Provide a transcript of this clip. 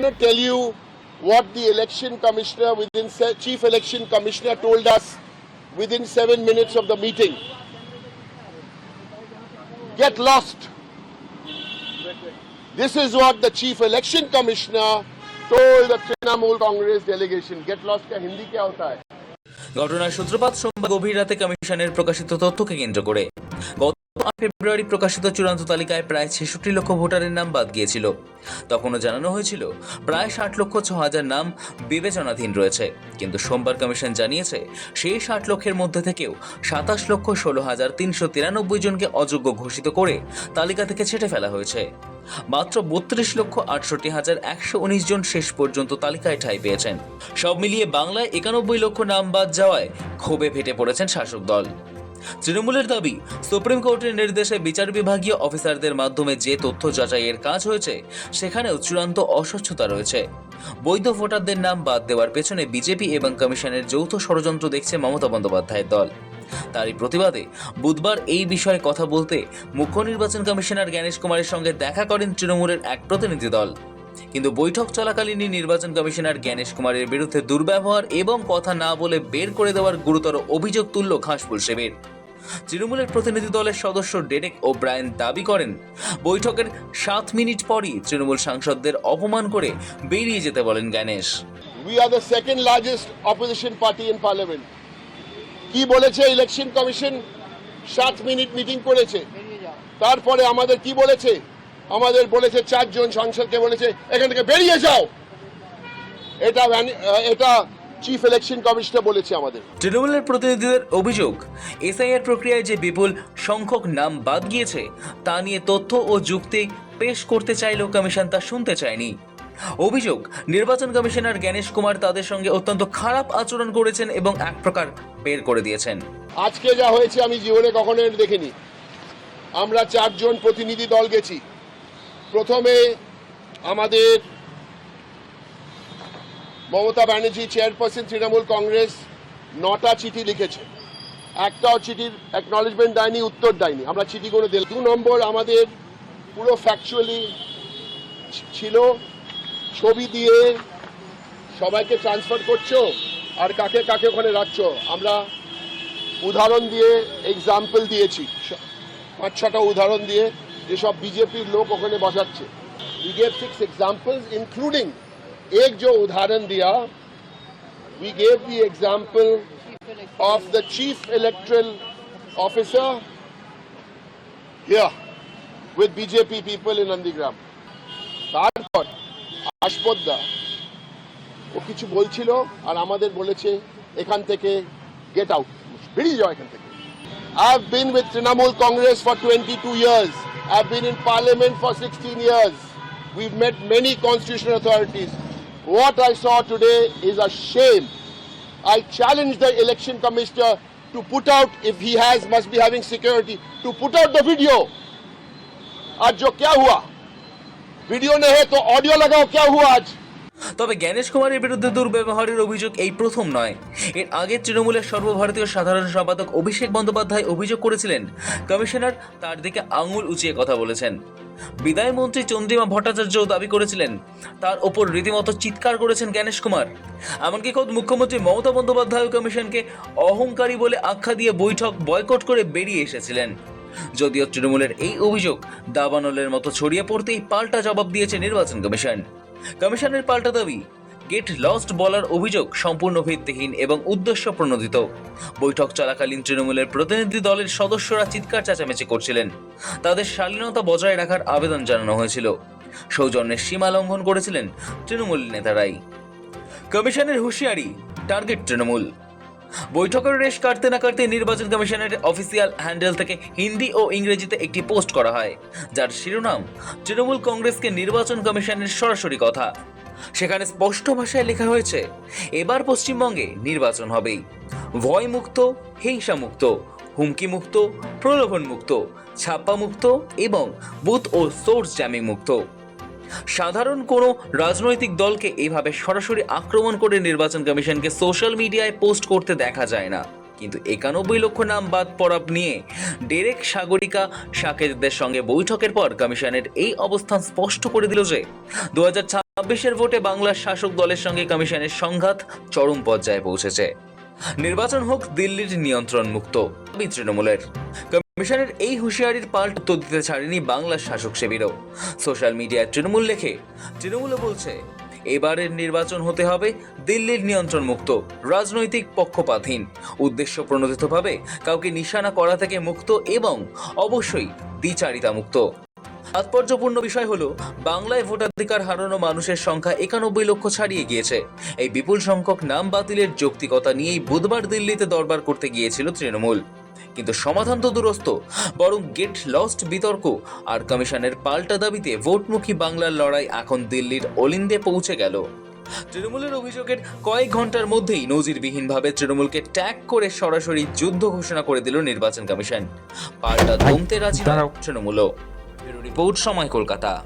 want to tell you what the election commissioner chief election commissioner told us within 7 minutes of the meeting. Get lost. This is what the chief election commissioner told the Trinamool Congress delegation. Get lost का हिंदी क्या होता है? ঘটনার সূত্রপাত সোমবার গভীর রাতে কমিশনের প্রকাশিত তথ্যকে কেন্দ্র করে। গত 8 ফেব্রুয়ারি প্রকাশিত চূড়ান্ত তালিকায় প্রায় 66 লক্ষ ভোটারের নাম বাদ গিয়েছিল। তখনও জানানো হয়েছিল প্রায় 60,06,000 নাম বিবেচনাধীন রয়েছে, কিন্তু সোমবার কমিশন জানিয়েছে সেই 60 লক্ষের মধ্যে থেকেও 27,16,393 জনকে অযোগ্য ঘোষিত করে তালিকা থেকে ছেঁটে ফেলা হয়েছে। মাত্র 32,68,119 জন শেষ পর্যন্ত তালিকায় ঠাঁই পেয়েছেন। সব মিলিয়ে বাংলায় 91 লক্ষ নাম বাদ যাওয়ায় ক্ষোভে ফেটে পড়েছেন শাসক দল। তৃণমূলের দাবি, সুপ্রিম কোর্টের নির্দেশে বিচার বিভাগীয় অফিসারদের মাধ্যমে যে তথ্য যাচাইয়ের কাজ হয়েছে সেখানেও চূড়ান্ত অস্বচ্ছতা রয়েছে। বৈধ ভোটারদের নাম বাদ দেওয়ার পেছনে বিজেপি এবং কমিশনের যৌথ ষড়যন্ত্র দেখছে মমতা বন্দ্যোপাধ্যায়ের দল। তারই প্রতিবাদে বুধবার এই বিষয়ে কথা বলতে মুখ্য নির্বাচন কমিশনার জ্ঞানেশ কুমারের সঙ্গে দেখা করেন তৃণমূলের এক প্রতিনিধি দল। কিন্তু বৈঠক চলাকালীনই নির্বাচন কমিশনার জ্ঞানেশ কুমারের বিরুদ্ধে দুর্ব্যবহার এবং কথা না বলে বের করে দেওয়ার গুরুতর অভিযোগ তুলল ঘাসফুল শিবির। তৃণমূলের প্রতিনিধি দলের সদস্য ডেরেক ওব্রায়েন দাবি করেন, বৈঠকের 7 মিনিট পরই তৃণমূল সাংসদদের অপমান করে বেরিয়ে যেতে বলেন Gyanesh. We are the second largest opposition party in parliament. কি বলেছে ইলেকশন কমিশন? 7 মিনিট মিটিং করেছে। তারপরে আমাদের কি বলেছে? আমাদের বলেছে 4 জন সাংসদকে বলেছে এখান থেকে বেরিয়ে যাও। এটা চিফ ইলেকশন কমিশনার বলেছে আমাদের। তৃণমূলের প্রতিনিধিদের অভিযোগ, এসআইআর প্রক্রিয়ায় যে বিপুল সংখ্যক নাম বাদ গিয়েছে তা নিয়ে তথ্য ও যুক্তি পেশ করতে চাইলেও কমিশন তা শুনতে চায়নি। অভিযোগ, নির্বাচন কমিশনার জ্ঞানেশ কুমার তাদের সঙ্গে অত্যন্ত খারাপ আচরণ করেছেন এবং এক প্রকার বের করে দিয়েছেন। আজকে যা হয়েছে আমি জীবনে কখনো দেখিনি। আমরা 4 জন প্রতিনিধি দল গেছি। প্রথমে আমাদের মমতা ব্যানার্জি চেয়ারপারসন তৃণমূল কংগ্রেস 9টা চিঠি লিখেছে। একটাও চিঠির অ্যাকনলেজমেন্ট দেয়নি, উত্তর দেয়নি। আমরা চিঠিগুলো দিলাম। 2 নম্বর, আমাদের পুরো ফ্যাকচুয়ালি ছিল, ছবি দিয়ে সবাইকে ট্রান্সফার করছো আর কাকে কাকে ওখানে রাখছো। আমরা উদাহরণ দিয়ে এক্সাম্পল দিয়েছি, 5-6টা উদাহরণ দিয়ে যেসব বিজেপির লোক ওখানে বসাচ্ছে। We gave 6 examples including एक जो उदाहरण दिया, we gave the example of the chief electoral officer here with BJP people in Nandigram. তারপর আশপদ্দা ও কিছু বলছিল আর আমাদের বলেছে এখান থেকে গেট আউট, বেরিয়ে যাও এখান থেকে। I've been with Trinamool Congress for 22 years. I've been in parliament for 16 years. We've met many constitutional authorities. What I saw today is a shame. I challenge the election commissioner to put out, if he must be having security, to put out the video. आज जो क्या हुआ, video नहीं है तो audio लगाओ, क्या हुआ आज। তবে জ্ঞানেশ কুমারের বিরুদ্ধে দুর্ব্যবহারের অভিযোগ এই প্রথম নয়। এর আগে তৃণমূলের সর্বভারতীয় সাধারণ সম্পাদক অভিষেক বন্দ্যোপাধ্যায় অভিযোগ করেছিলেন কমিশনার তার দিকে আঙুল উঁচিয়ে কথা বলেছেন। বিদায় মন্ত্রী চন্দ্রিমা ভট্টাচার্য দাবি করেছিলেন তার ওপর রীতিমতো চিৎকার করেছেন জ্ঞানেশ কুমার। এমনকি খোদ মুখ্যমন্ত্রী মমতা বন্দ্যোপাধ্যায় কমিশনকে অহংকারী বলে আখ্যা দিয়ে বৈঠক বয়কট করে বেরিয়ে এসেছিলেন। যদিও তৃণমূলের এই অভিযোগ দাবানলের মতো ছড়িয়ে পড়তেই পাল্টা জবাব দিয়েছে নির্বাচন কমিশন। কমিশনের পাল্টা দাবি, গেট লস্ট বলার অভিযোগ সম্পূর্ণ ভিত্তিহীন এবং উদ্দেশ্য প্রণোদিত। বৈঠক চলাকালীন তৃণমূলের প্রতিনিধি দলের সদস্যরা চিৎকার চেঁচামেচি করছিলেন। তাদের শালীনতা বজায় রাখার আবেদন জানানো হয়েছিল। সৌজন্যের সীমা লঙ্ঘন করেছিলেন তৃণমূল নেতারাই। কমিশনের হুঁশিয়ারি, টার্গেট তৃণমূল। বৈঠকের রেশ কাটতে না কাটতে নির্বাচন কমিশনের অফিসিয়াল হ্যান্ডেল থেকে হিন্দি ও ইংরেজিতে একটি পোস্ট করা হয়, যার শিরোনাম তৃণমূল কংগ্রেসকে নির্বাচন কমিশনের সরাসরি কথা। সেখানে স্পষ্ট ভাষায় লেখা হয়েছে, এবার পশ্চিমবঙ্গে নির্বাচন হবেই, ভয় মুক্ত, হিংসা মুক্ত, হুমকি মুক্ত, প্রলোভন মুক্ত, ছাপ্পা মুক্ত এবং বুথ ও সোর্স জ্যামিং মুক্ত। সাধারণ কোনো রাজনৈতিক দলকে এইভাবে সরাসরি আক্রমণ করে নির্বাচন কমিশনকে সোশ্যাল মিডিয়ায় পোস্ট করতে দেখা যায় না। কিন্তু 91 লক্ষ নাম বাদ পড়া নিয়ে ডেরেক সাগরিকা সাকেতদের সঙ্গে বৈঠকের পর কমিশনের এই অবস্থান স্পষ্ট করে দিল যে 2026 26-এর ভোটে বাংলার শাসক দলের সঙ্গে কমিশনের সংঘাত চরম পর্যায়ে পৌঁছেছে। নির্বাচন হোক দিল্লির নিয়ন্ত্রণ মুক্ত দাবি তৃণমূলের। কমিশনের এই হুঁশিয়ারির পাল্টা উত্তর দিতে ছাড়েনি বাংলার শাসক শিবিরও। সোশ্যাল মিডিয়ায় তৃণমূল লেখে, তৃণমূলও বলছে এবারের নির্বাচন হতে হবে দিল্লির নিয়ন্ত্রণ মুক্ত, রাজনৈতিক পক্ষপাতহীন, উদ্দেশ্য প্রণোদিতভাবে কাউকে নিশানা করা থেকে মুক্ত এবং অবশ্যই দ্বিচারিতা মুক্ত। তাৎপর্যপূর্ণ বিষয় হলো বাংলায় ভোটাধিকার হারানো মানুষের সংখ্যা 91 লক্ষ ছাড়িয়ে গিয়েছে। এই বিপুল সংখ্যক নাম বাতিলের যৌক্তিকতা নিয়েই বুধবার দিল্লিতে দরবার করতে গিয়েছিল তৃণমূল। কিন্তু সমাধান তো দুরস্ত, বরং গেট লস্ট বিতর্ক আর কমিশনের পাল্টা দাবিতে ভোটমুখী বাংলার লড়াই এখন দিল্লির অলিন্দে পৌঁছে গেল। তৃণমূলের অভিযোগের কয়েক ঘন্টার মধ্যেই নজিরবিহীনভাবে তৃণমূলকে ট্যাগ করে সরাসরি যুদ্ধ ঘোষণা করে দিল নির্বাচন কমিশন। পাল্টা দমতে রাজি নয় তৃণমূলও। ব্যুরো রিপোর্ট, সময়, কলকাতা।